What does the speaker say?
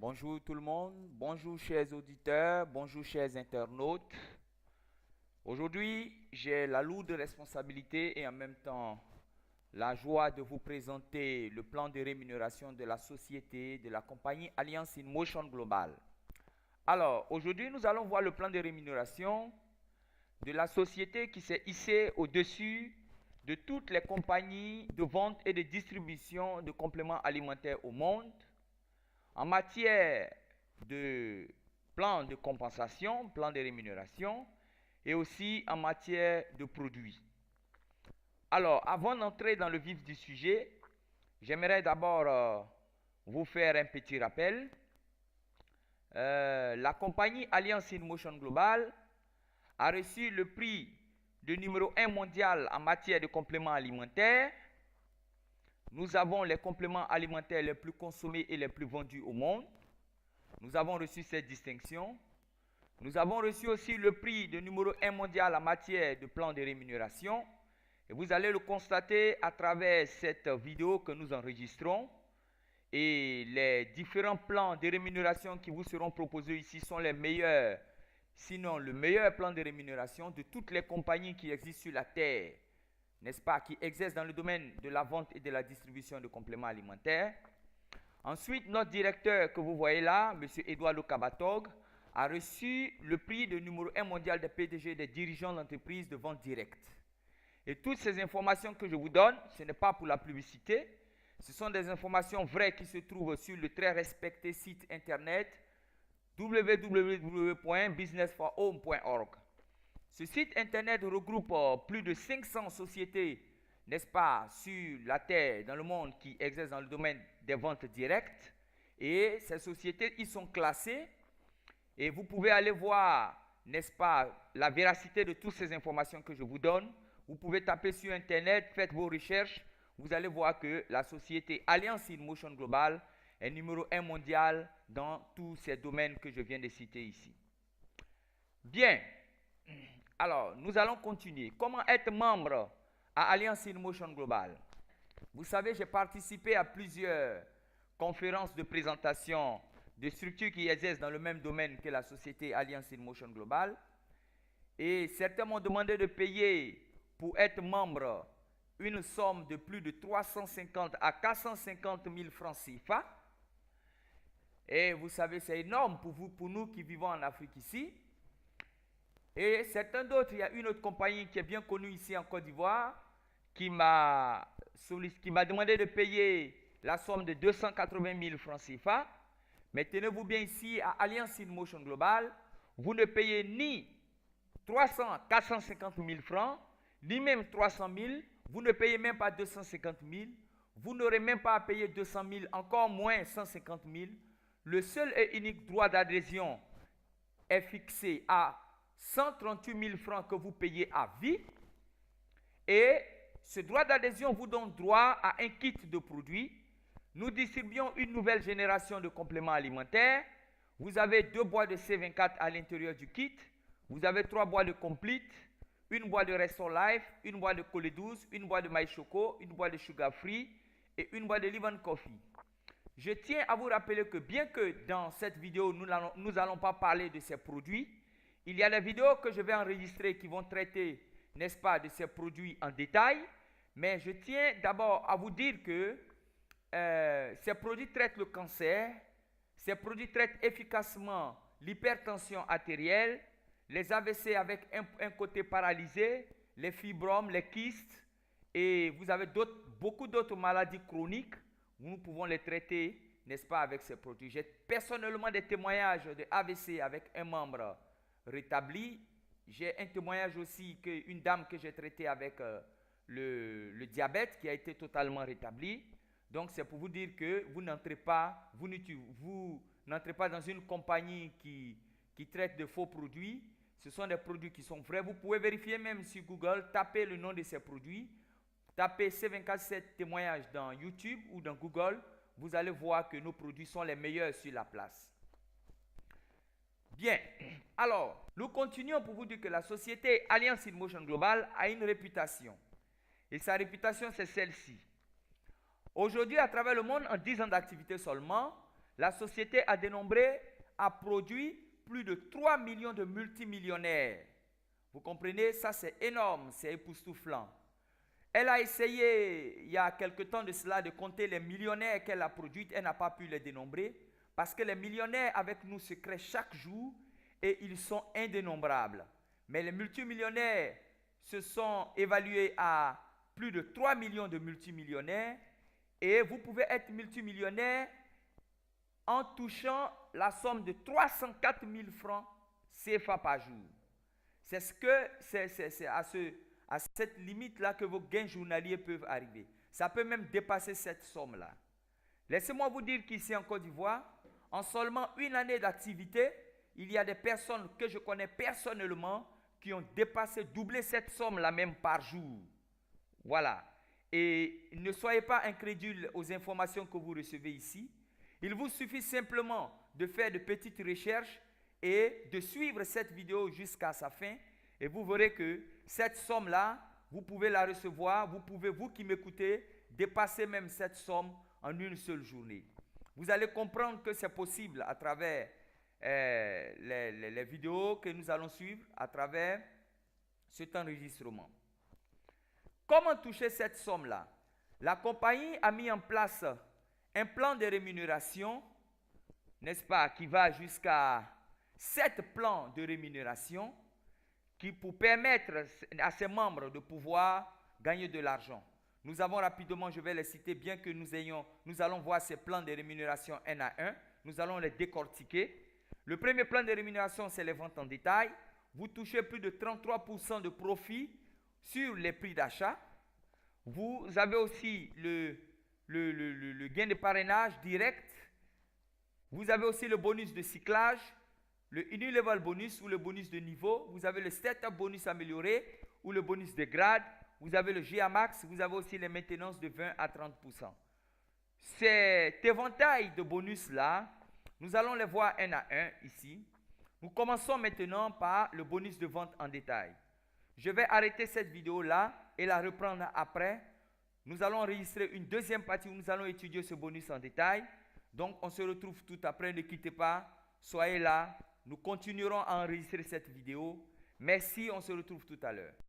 Bonjour tout le monde, bonjour chers auditeurs, bonjour chers internautes. Aujourd'hui, j'ai la lourde responsabilité et en même temps la joie de vous présenter le plan de rémunération de la société de la compagnie Alliance in Motion Global. Alors, aujourd'hui, nous allons voir le plan de rémunération de la société qui s'est hissée au-dessus de toutes les compagnies de vente et de distribution de compléments alimentaires au monde en matière de plan de compensation, plan de rémunération et aussi en matière de produits. Alors, avant d'entrer dans le vif du sujet, j'aimerais d'abord vous faire un petit rappel. La compagnie Alliance in Motion Global a reçu le prix de numéro 1 mondial en matière de compléments alimentaires. Nous avons les compléments alimentaires les plus consommés et les plus vendus au monde. Nous avons reçu cette distinction. Nous avons reçu aussi le prix de numéro 1 mondial en matière de plan de rémunération. Et vous allez le constater à travers cette vidéo que nous enregistrons. Et les différents plans de rémunération qui vous seront proposés ici sont les meilleurs, sinon le meilleur plan de rémunération de toutes les compagnies qui existent sur la Terre, n'est-ce pas, qui exercent dans le domaine de la vente et de la distribution de compléments alimentaires. Ensuite, notre directeur que vous voyez là, M. Eduardo Cabatog, a reçu le prix de numéro 1 mondial des PDG des dirigeants d'entreprises de vente directe. Et toutes ces informations que je vous donne, ce n'est pas pour la publicité, ce sont des informations vraies qui se trouvent sur le très respecté site internet www.businessforhome.org. Ce site internet regroupe plus de 500 sociétés, n'est-ce pas, sur la terre, dans le monde, qui exercent dans le domaine des ventes directes. Et ces sociétés, ils sont classées. Et vous pouvez aller voir, n'est-ce pas, la véracité de toutes ces informations que je vous donne. Vous pouvez taper sur internet, faites vos recherches. Vous allez voir que la société Alliance in Motion Global est numéro 1 mondial dans tous ces domaines que je viens de citer ici. Bien. Alors, nous allons continuer. Comment être membre à Alliance in Motion Global? Vous savez, j'ai participé à plusieurs conférences de présentation de structures qui exercent dans le même domaine que la société Alliance in Motion Global. Et certains m'ont demandé de payer pour être membre une somme de plus de 350 à 450 000 francs CFA. Et vous savez, c'est énorme pour nous qui vivons en Afrique ici. Et certains d'autres, il y a une autre compagnie qui est bien connue ici en Côte d'Ivoire qui m'a demandé de payer la somme de 280 000 francs CFA. Mais tenez-vous bien ici, à Alliance in Motion Global, vous ne payez ni 300, 450 000 francs, ni même 300 000, vous ne payez même pas 250 000, vous n'aurez même pas à payer 200 000, encore moins 150 000. Le seul et unique droit d'adhésion est fixé à 138 000 francs que vous payez à vie. Et ce droit d'adhésion vous donne droit à un kit de produits. Nous distribuons une nouvelle génération de compléments alimentaires. Vous avez 2 boîtes de C24 à l'intérieur du kit. Vous avez 3 boîtes de Complete, une boîte de Restore Life, une boîte de Colée douce, une boîte de My Choco, une boîte de Sugar Free et une boîte de Live and Coffee. Je tiens à vous rappeler que bien que dans cette vidéo, nous n'allons pas parler de ces produits, il y a des vidéos que je vais enregistrer qui vont traiter, n'est-ce pas, de ces produits en détail. Mais je tiens d'abord à vous dire que ces produits traitent le cancer, ces produits traitent efficacement l'hypertension artérielle, les AVC avec un côté paralysé, les fibromes, les kystes, et vous avez beaucoup d'autres maladies chroniques. Nous pouvons les traiter, n'est-ce pas, avec ces produits. J'ai personnellement des témoignages de AVC avec un membre rétabli. J'ai un témoignage aussi qu'une dame que j'ai traitée avec le diabète qui a été totalement rétabli. Donc c'est pour vous dire que vous n'entrez pas dans une compagnie qui traite de faux produits. Ce sont des produits qui sont vrais. Vous pouvez vérifier même sur Google, tapez le nom de ces produits, tapez C247 témoignages dans YouTube ou dans Google. Vous allez voir que nos produits sont les meilleurs sur la place. Bien, alors, nous continuons pour vous dire que la société Alliance in Motion Global a une réputation. Et sa réputation, c'est celle-ci. Aujourd'hui, à travers le monde, en 10 ans d'activité seulement, la société a dénombré, a produit plus de 3 millions de multimillionnaires. Vous comprenez? Ça, c'est énorme, c'est époustouflant. Elle a essayé, il y a quelque temps de cela, de compter les millionnaires qu'elle a produits. Elle n'a pas pu les dénombrer parce que les millionnaires avec nous se créent chaque jour et ils sont indénombrables. Mais les multimillionnaires se sont évalués à plus de 3 millions de multimillionnaires et vous pouvez être multimillionnaire en touchant la somme de 304 000 francs CFA par jour. C'est à cette limite-là que vos gains journaliers peuvent arriver. Ça peut même dépasser cette somme-là. Laissez-moi vous dire qu'ici en Côte d'Ivoire, en seulement une année d'activité, il y a des personnes que je connais personnellement qui ont dépassé, doublé cette somme-là même par jour. Voilà. Et ne soyez pas incrédules aux informations que vous recevez ici. Il vous suffit simplement de faire de petites recherches et de suivre cette vidéo jusqu'à sa fin. Et vous verrez que cette somme-là, vous pouvez la recevoir. Vous pouvez, vous qui m'écoutez, dépasser même cette somme en une seule journée. Vous allez comprendre que c'est possible à travers les vidéos que nous allons suivre, à travers cet enregistrement. Comment toucher cette somme-là? La compagnie a mis en place un plan de rémunération, n'est-ce pas, qui va jusqu'à 7 plans de rémunération pour permettre à ses membres de pouvoir gagner de l'argent. Nous avons rapidement, je vais les citer, bien que nous allons voir ces plans de rémunération un à un. Nous allons les décortiquer. Le premier plan de rémunération, c'est les ventes en détail. Vous touchez plus de 33% de profit sur les prix d'achat. Vous avez aussi le gain de parrainage direct. Vous avez aussi le bonus de cyclage, le Unilevel bonus ou le bonus de niveau. Vous avez le Startup bonus amélioré ou le bonus de grade. Vous avez le GA Max. Vous avez aussi les maintenances de 20 à 30%. Cet éventail de bonus-là, nous allons les voir un à un ici. Nous commençons maintenant par le bonus de vente en détail. Je vais arrêter cette vidéo-là et la reprendre après. Nous allons enregistrer une deuxième partie où nous allons étudier ce bonus en détail. Donc, on se retrouve tout après. Ne quittez pas. Soyez là. Nous continuerons à enregistrer cette vidéo. Merci. On se retrouve tout à l'heure.